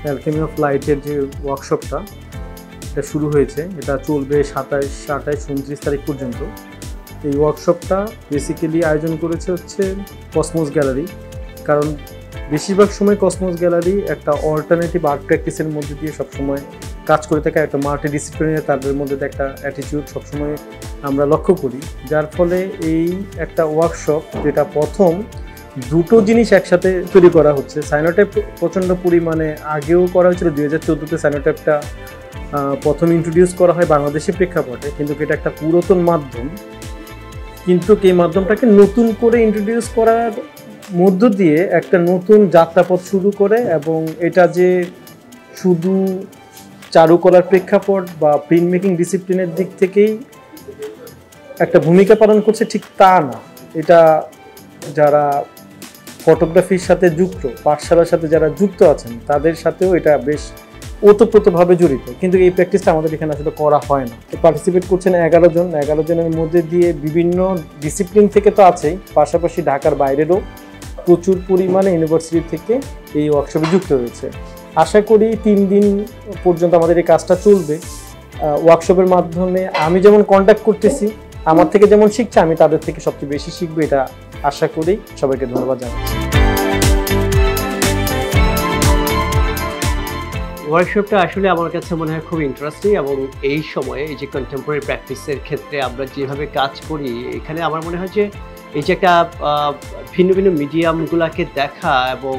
Alchemy of লাইটের যে ওয়ার্কশপটা এটা শুরু হয়েছে, এটা চলবে 27, 28, 29 তারিখ পর্যন্ত। এই ওয়ার্কশপটা বেসিক্যালি আয়োজন করেছে হচ্ছে কসমোস গ্যালারি, কারণ বেশিরভাগ সময় কসমোস গ্যালারি একটা অল্টারনেটিভ আর্ট প্র্যাকটিসের মধ্যে দিয়ে সবসময় কাজ করে থাকে, একটা মাল্টিডিসিপ্লিনারি তাদের মধ্যে একটা অ্যাটিটিউড সবসময় আমরা লক্ষ্য করি, যার ফলে এই একটা ওয়ার্কশপ যেটা প্রথম দুটো জিনিস একসাথে তৈরি করা হচ্ছে। সাইনোটাইপ প্রচণ্ড পরিমাণে আগেও করা হয়েছিল, 2014-তে সাইনোটাইপটা প্রথম ইন্ট্রোডিউস করা হয় বাংলাদেশি প্রেক্ষাপটে, কিন্তু এটা একটা পুরাতন মাধ্যম, কিন্তু এই মাধ্যমটাকে নতুন করে ইন্ট্রোডিউস করার মধ্য দিয়ে একটা নতুন যাত্রাপথ শুরু করে, এবং এটা যে শুধু চারুকলার প্রেক্ষাপট বা প্রিন্ট মেকিং ডিসিপ্লিনের দিক থেকেই একটা ভূমিকা পালন করছে ঠিক তা না। এটা যারা ফটোগ্রাফির সাথে যুক্ত, পাঠশালার সাথে যারা যুক্ত আছেন তাদের সাথেও এটা বেশ ওতপ্রোতভাবে জড়িত, কিন্তু এই প্র্যাকটিসটা আমাদের এখানে আসলে করা হয় না। পার্টিসিপেট করছেন 11 জন, 11 জনের মধ্যে দিয়ে বিভিন্ন ডিসিপ্লিন থেকে তো আছেই, পাশাপাশি ঢাকার বাইরেরও প্রচুর পরিমাণে ইউনিভার্সিটি থেকে এই ওয়ার্কশপে যুক্ত হয়েছে। আশা করি 3 দিন পর্যন্ত আমাদের এই কাজটা চলবে। ওয়ার্কশপের মাধ্যমে আমি যেমন কন্ট্যাক্ট করতেছি, আমার থেকে যেমন শিখছে, আমি তাদের থেকে সবচেয়ে বেশি শিখবো, এটা আশা করি। সবাইকে ধন্যবাদ জানাচ্ছি। ওয়ার্কশপটা আসলে আমার কাছে মনে হয় খুব ইন্টারেস্টিং, এবং এই সময়ে এই যে কন্টেম্পোরারি প্র্যাকটিসের ক্ষেত্রে আমরা যেভাবে কাজ করি, এখানে আমার মনে হয় যে এই যে একটা ভিন্ন ভিন্ন মিডিয়ামগুলোকে দেখা, এবং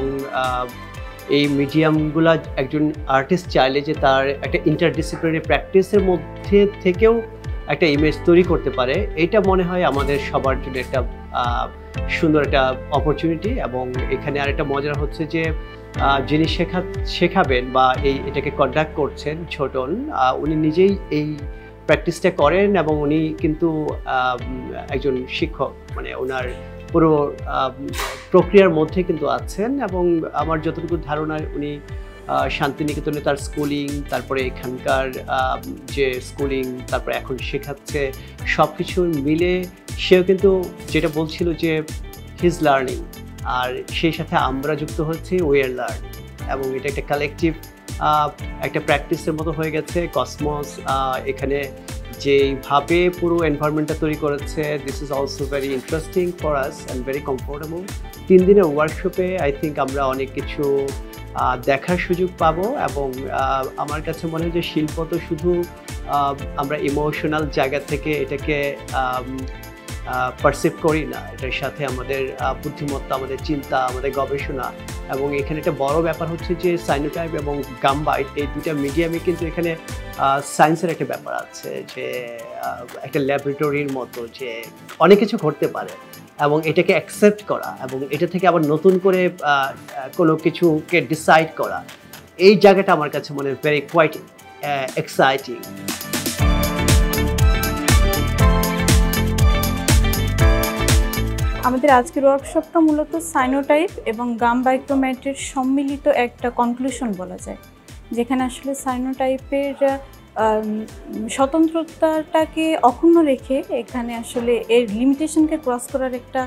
এই মিডিয়ামগুলো একজন আর্টিস্ট চাইলে যে তার একটা ইন্টারডিসিপ্লিনারি প্র্যাকটিসের মধ্যে থেকেও একটা ইমেজ তৈরি করতে পারে, এটা মনে হয় আমাদের সবার জন্য একটা সুন্দর একটা অপরচুনিটি। এবং এখানে আরেকটা মজার হচ্ছে যে যিনি শেখাবেন বা এটাকে কন্ডাক্ট করছেন ছোটন, উনি নিজেই এই প্র্যাকটিসটা করেন, এবং উনি কিন্তু একজন শিক্ষক, মানে ওনার পুরো প্রক্রিয়ার মধ্যে কিন্তু আছেন। এবং আমার যতটুকু ধারণা, উনি শান্তিনিকেতনে তার স্কুলিং, তারপরে এখানকার যে স্কুলিং, তারপরে এখন শেখাচ্ছে, সব কিছু মিলে সেও কিন্তু যেটা বলছিল যে হিজ লার্নিং, আর সেই সাথে আমরা যুক্ত হচ্ছি উই আর লার্নিং, এবং এটা একটা কালেকটিভ একটা প্র্যাকটিসের মতো হয়ে গেছে। কসমোস এখানে যেইভাবে পুরো এনভায়রনমেন্টটা তৈরি করেছে, this is also very interesting for us and very comfortable. 3 দিনের ওয়ার্কশপে আই থিঙ্ক আমরা অনেক কিছু দেখার সুযোগ পাবো, এবং আমার কাছে মনে হয় যে শিল্প তো শুধু আমরা ইমোশনাল জায়গা থেকে এটাকে পারসিভ করি না, এটার সাথে আমাদের বুদ্ধিমত্তা, আমাদের চিন্তা, আমাদের গবেষণা, এবং এখানে একটা বড় ব্যাপার হচ্ছে যে সাইনোটাইপ এবং গামবাইট এই দুটা মিডিয়ামে কিন্তু এখানে সায়েন্সের একটা ব্যাপার আছে, যে একটা ল্যাবরেটরির মতো, যে অনেক কিছু ঘটতে পারে, এবং এটাকে অ্যাকসেপ্ট করা, এবং এটা থেকে আবার নতুন করে কোনো কিছুকে ডিসাইড করা, এই জায়গাটা আমার কাছে মনে হয় ভেরি কোয়াইট এক্সাইটিং। আমাদের আজকের ওয়ার্কশপটা মূলত সাইনোটাইপ এবং গামবাইক্রোম্যাটের সম্মিলিত একটা কনক্লুশন বলা যায়, যেখানে আসলে সাইনোটাইপের স্বতন্ত্রতাটাকে অক্ষুণ্ণ রেখে এখানে আসলে এর লিমিটেশনকে ক্রস করার একটা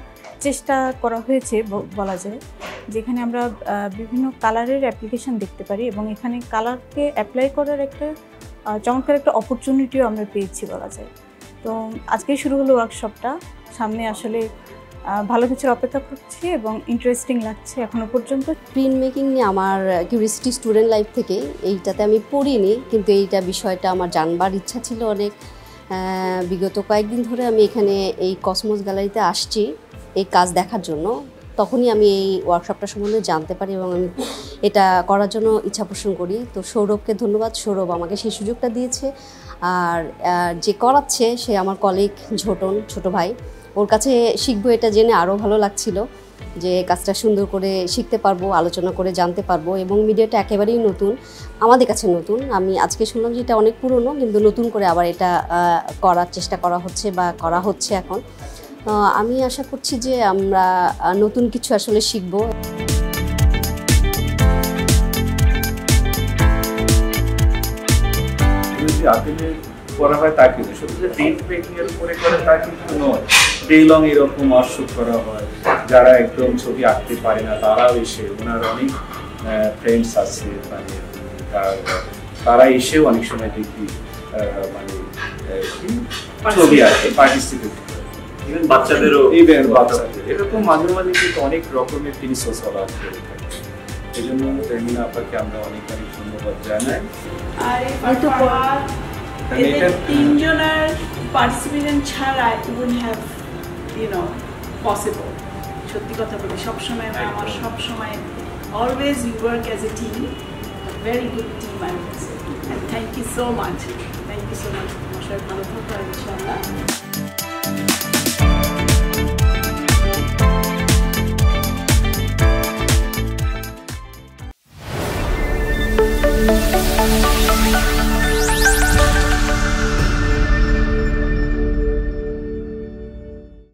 চেষ্টা করা হয়েছে বলা যায়, যেখানে আমরা বিভিন্ন কালারের অ্যাপ্লিকেশন দেখতে পারি, এবং এখানে কালারকে অ্যাপ্লাই করার একটা চমৎকার একটা অপরচুনিটিও আমরা পেয়েছি বলা যায়। তো আজকেই শুরু হলো ওয়ার্কশপটা, সামনে আসলে ভালো কিছুর অপেক্ষা করছি এবং ইন্টারেস্টিং লাগছে এখনো পর্যন্ত। প্রিন্ট মেকিং নিয়ে আমার কিউরিয়াসিটি স্টুডেন্ট লাইফ থেকে, এইটাতে আমি পড়িনি, কিন্তু এইটা বিষয়টা আমার জানবার ইচ্ছা ছিল অনেক। বিগত কয়েকদিন ধরে আমি এখানে এই কসমোস গ্যালারিতে আসছি এই কাজ দেখার জন্য, তখনই আমি এই ওয়ার্কশপটা সম্বন্ধে জানতে পারি এবং আমি এটা করার জন্য ইচ্ছা পোষণ করি। তো সৌরভকে ধন্যবাদ, সৌরভ আমাকে সেই সুযোগটা দিয়েছে। আর যে করাচ্ছে সে আমার কলিগ ঝোটন, ছোট ভাই, ওর কাছে শিখবো এটা জেনে আরও ভালো লাগছিল যে কাজটা সুন্দর করে শিখতে পারবো, আলোচনা করে জানতে পারবো। এবং মিডিয়াটা একেবারেই নতুন, আমাদের কাছে নতুন। আমি আজকে শুনলাম যে এটা অনেক পুরনো, কিন্তু নতুন করে আবার এটা করার চেষ্টা করা হচ্ছে বা করা হচ্ছে এখন। আমি আশা করছি যে আমরা নতুন কিছু আসলে শিখবো। করা হয় তা কিন্তু শুধু যে প্রিন্ট মেকিং এর উপরে করে তা কিন্তু নয়, ডেলং এরকম ওয়ার্কশপ করা হয়, যারা একদম ছবি আঁকতে পারে না তারাও এসে, ওনার অনেক ফ্রেন্ডস আছে মানে আর তারা এসেও অনেক সময় দেখি মানে ছবি আঁকে, পার্টিসিপেট করে। ইভেন বাচ্চাদেরও বাচ্চাদের এরকম মাঝে মাঝে কিন্তু অনেক রকমের তিনি সোশ্যাল আর্ট করে থাকেন। এই জন্য তেমিনা আপাকে আমরা অনেক অনেক ধন্যবাদ জানাই। আর এদের তিনজনের পার্টিসিপেশন ছাড়া it wouldn't have possible. সত্যি কথা বলি, সবসময় আমার সবসময় always we work as a team, a very good team I would say. And thank you so much. Thank you so much. সবাই ভালো থাকবেন ইনশাআল্লাহ।